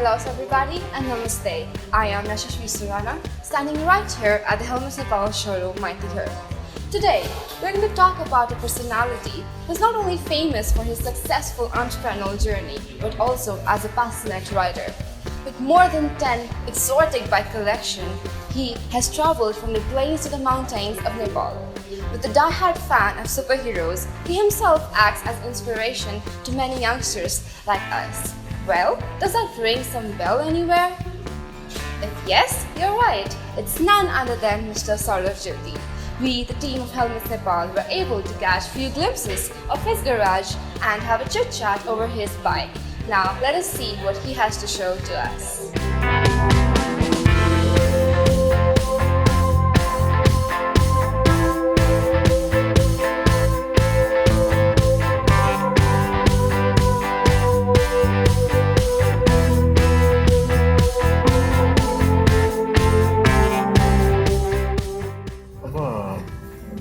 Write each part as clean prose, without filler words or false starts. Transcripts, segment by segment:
Hello everybody and namaste. I am Yashashvi Surana, standing right here at the Helmets Nepal showroom, Mighty here. Today, we're going to talk about a personality who's not only famous for his successful entrepreneurial journey, but also as a passionate rider. With more than 10 exotic bike collections, he has traveled from the plains to the mountains of Nepal. With a die-hard fan of superheroes, he himself acts as inspiration to many youngsters like us. Well, does that ring some bell anywhere? If yes, you're right. It's none other than Mr. Saurabh Jyoti. We, the team of Helmets Nepal, were able to catch few glimpses of his garage and have a chit-chat over his bike. Now, let us see what he has to show to us.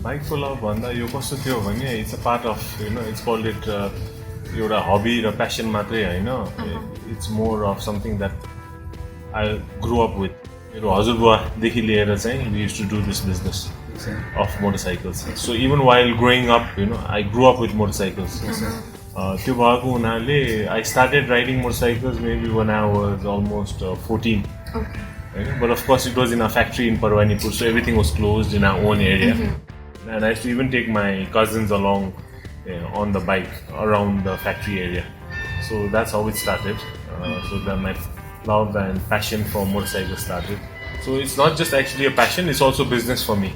Bike को लभ भन्दा यो कस्तो थियो भने it's a part of it's called it एउटा hobby र passion मात्रै हैन it's more of something that I grow up with मेरो हजुरबुवादेखि लिएर चाहिँ we used to do this business of motorcycles so even while growing up I grow up with motorcycles त्यो भएको हुनाले I started riding motorcycles maybe when I was almost 14 but of course it was in a factory in Parwanipur, so everything was closed in our own area. And I used to even take my cousins along on the bike around the factory area. So that's how it started. So then my love and passion for motorcycles started. So it's not just actually a passion, it's also business for me.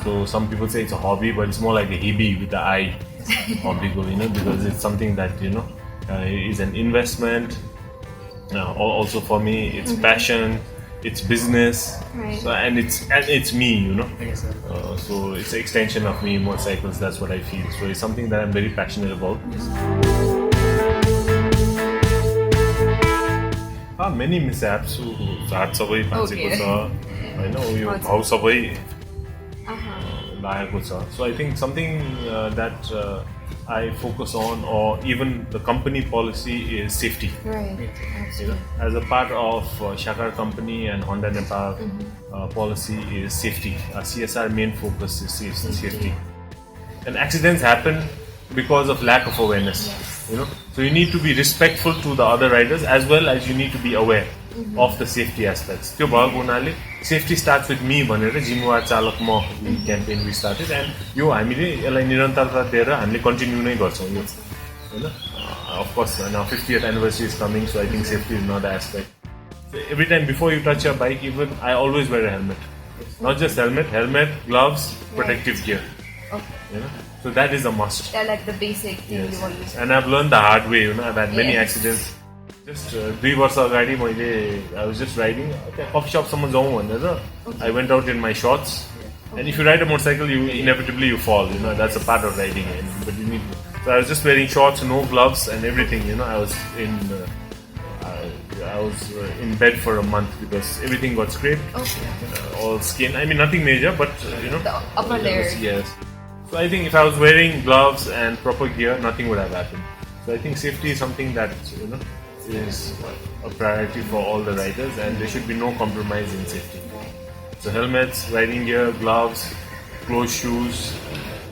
So some people say it's a hobby, but it's more like a hobby with the I hobby, because it's something that is an investment. Also for me, it's passion. It's business, right. So, and it's me, Yes, so it's an extension of me. Motorcycles, that's what I feel. So it's something that I'm very passionate about. Yes. Many mishaps. Zaat sabai panseko cha, हैन यो भाउ सबै लागेको छ. So I think something that I focus on, or even the company policy, is safety. Right. As a part of Shakar company and Honda Nepal policy is safety. CSR main focus is safety. And accidents happen because of lack of awareness. So you need to be respectful to the other riders as well as you need to be aware of the safety aspects. त्यो भएको हुनाले safety starts with me भनेर जिम्मेवार चालक म campaign we started, and यो हामीले यसलाई निरन्तरता दिएर हामीले कन्टिन्यू नै गर्छौँ यो हैन. Of course now 50th anniversary is coming, so I think safety is another aspect. So every time before you touch your bike, even I always wear a helmet. Not just helmet, gloves, protective gear. Okay. So that is a must. They're like the basic thing you want to use. And I've learned the hard way, I've had many accidents. Just 3 वर्ष अगाडि मैले I was just riding coffee shop सम्म जाउँ भनेर I went out in my shorts. And if you ride a motorcycle, you inevitably you fall, that's a part of riding. But you need. So I was just wearing shorts, no gloves, and everything. I was in bed for a month because everything got scraped, all skin. I mean, nothing major, but the upper layer. Yes. So I think if I was wearing gloves and proper gear, nothing would have happened. So I think safety is something that is a priority for all the riders, and there should be no compromise in safety. So helmets, riding gear, gloves, closed shoes,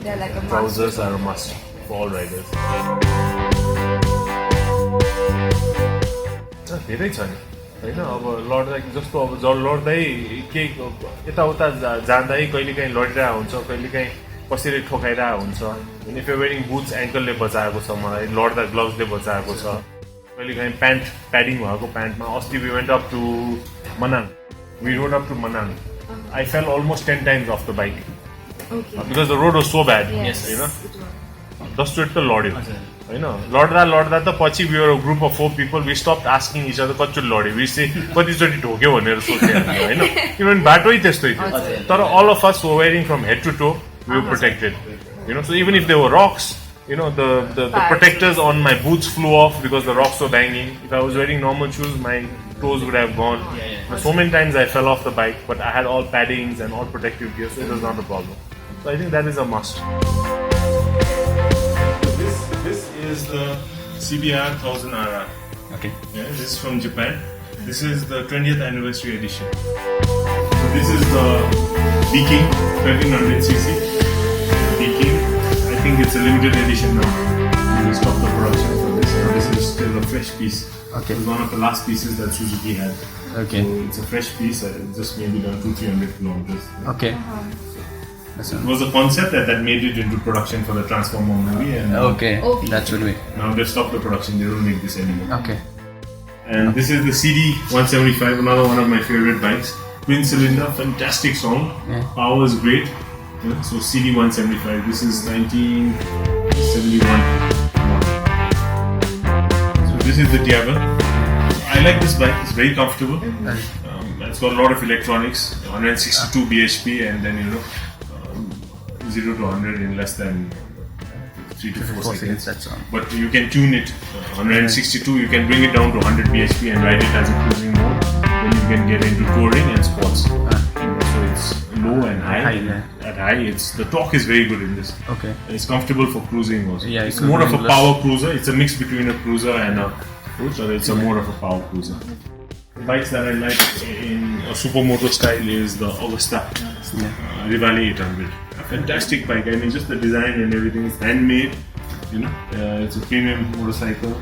they're like a trousers are a must for all riders. धेरै छ नि हैन. अब लड्दा जस्तो अब लड्दै केही यताउता जाँदै कहिलेकाहीँ लडिरहेको हुन्छ, कहिलेकाहीँ कसैले ठोकाइरहेको हुन्छ. अनि इफ यु वेयरिङ बुट्स एङ्कलले बचाएको छ, मलाई लड्दा ग्लोभ्सले बचाएको छ. कहिलेकाहीँ प्यान्ट प्याडिङ भएको प्यान्टमा अस्ति we went up to Manang. We rode up to Manang. I fell almost 10 times off the bike. Because the road was so bad. Yes. 10 चोटि त लड्यो हैन. लड्दा त पछि we were a group of 4 people. We stopped asking each other कतिचोटि लड्यो. We say कतिचोटि ठोक्यो भनेर सोच्यो हैन. Even बाटोै त्यस्तै थियो. तर all of us were wearing from head to toe. We were protected. So even if there were rocks, the protectors on my boots flew off because the rocks were banging. If I was wearing normal shoes, my toes would have gone. So many times I fell off the bike, but I had all paddings and all protective gear, so it was not a problem. So I think that is a must. This is the CBR 1000RR. Okay. Yeah, this is from Japan. This is the 20th anniversary edition. So this is the Viking 1300cc. Viking. I think it's a limited edition now. We stopped the production for this. This is still a fresh piece. Okay. It's one of the last pieces that Suzuki had. Okay. So it's a fresh piece. It's just maybe done 200-300 kilometers. Okay. That's It was a concept that made it into production for the Transformer movie, and okay. That should be. now they stopped the production. They don't make this anymore. Okay. And this is the CD 175, another one of my favorite bikes. Twin cylinder, fantastic sound. Yeah. Power is great. Yeah, so CD 175. This is 1971. So this is the Diavel. I like this bike. It's very comfortable. It's got a lot of electronics. 162 bhp, and then 0 to 100 in less than 3 to 4 seconds. That's all. But you can tune it. 162, you can bring it down to 100 bhp and ride it as a cruising mode. Then you can get into touring and sports. So it's low and high. High, yeah. At high, the torque is very good in this. Okay. And it's comfortable for cruising also. Yeah, it's more of a power cruiser. It's a mix between a cruiser and a cruiser. It's more of a power cruiser. The bikes that I like in a supermoto style is the Augusta Rivale 800. A fantastic bike. I mean, just the design and everything is handmade. It's a premium motorcycle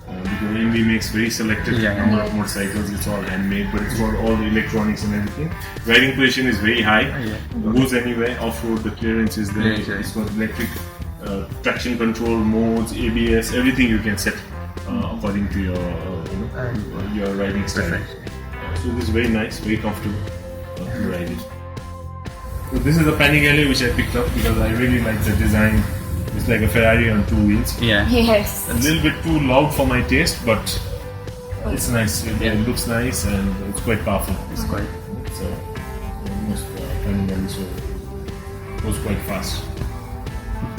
because MV makes very selected number of motorcycles. It's all handmade, but it's got all the electronics and everything. Riding position is very high. It goes anywhere. Off-road, the clearance is there. It's got electric traction control modes, ABS, everything you can set according to your riding style. So this is very nice, very comfortable to ride it. So this is a Panigale which I picked up because I really like the design. It's like a Ferrari on two wheels. Yeah. Yes. A little bit too loud for my taste, but it's nice. It looks nice and it's quite powerful. It's quite. It's almost Panigale, so it goes quite fast.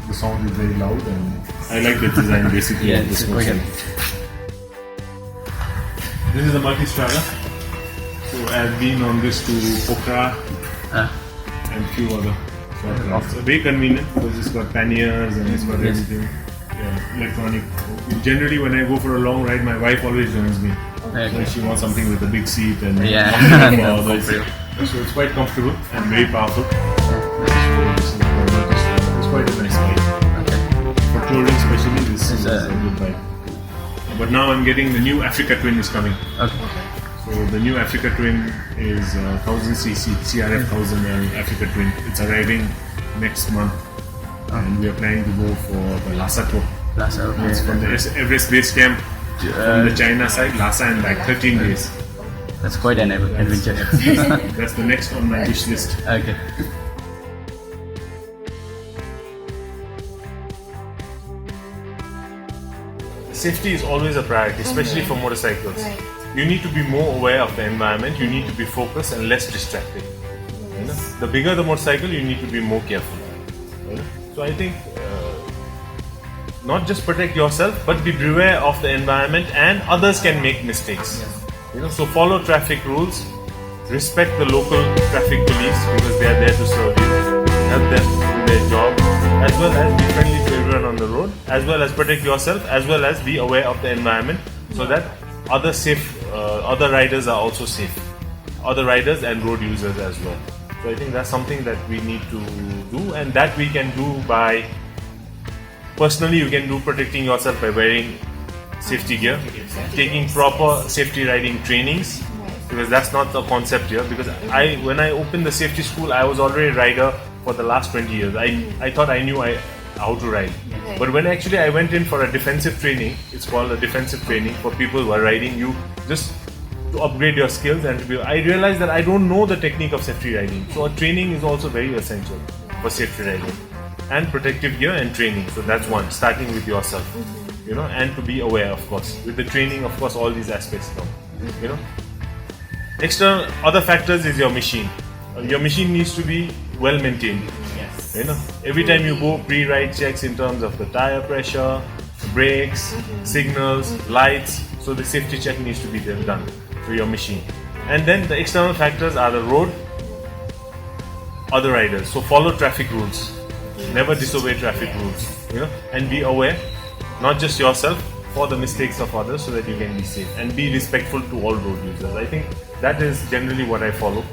The sound is very loud and I like the design basically. Yeah, of this it's quite motorcycle. This is a multi-strada. So I've been on this to Pokhara and few other. It's very convenient because it's got panniers and it's got everything. Electronic. Generally, when I go for a long ride, my wife always joins me. Okay. She wants something with a big seat and so it's quite comfortable and very powerful. It's quite a nice bike. For touring, especially, this is a good bike. But now I'm getting the new Africa Twin is coming. Okay. So the new Africa Twin is 1000cc, CRF 1000 and Africa Twin. It's arriving next month. And we are planning to go for the Lhasa tour. Lhasa, okay. It's from the Everest base camp from the China side, Lhasa, in like 13 days. That's quite an adventure. That's the next on my wish list. Okay. Safety is always a priority, especially for motorcycles. Right. You need to be more aware of the environment, you need to be focused and less distracted. The bigger the motorcycle, you need to be more careful. So I think not just protect yourself, but be beware of the environment, and others can make mistakes. So follow traffic rules, respect the local traffic police because they are there to serve you, help them do their job, as well as be friendly to everyone on the road, as well as protect yourself, as well as be aware of the environment so that other riders are also safe, other riders and road users as well. So I think that's something that we need to do, and that we can do by, personally you can do protecting yourself by wearing safety gear, taking proper safety riding trainings, because that's not the concept here. Because when I opened the safety school, I was already a rider for the last 20 years. I thought I knew how to ride. But when actually I went in for a defensive training, it's called a defensive training for people who are riding, you just to upgrade your skills and to be, I realized that I don't know the technique of safety riding. So a training is also very essential for safety riding. And protective gear and training. So that's one, starting with yourself. And to be aware, of course. With the training, of course, all these aspects come. External other factors is your machine. Your machine needs to be well maintained. Every time you go, pre-ride checks in terms of the tire pressure, brakes, signals, lights. So the safety check needs to be done for your machine. And then the external factors are the road, other riders. So follow traffic rules. Never disobey traffic rules. And be aware, not just yourself, for the mistakes of others so that you can be safe and be respectful to all road users. I think that is generally what I follow.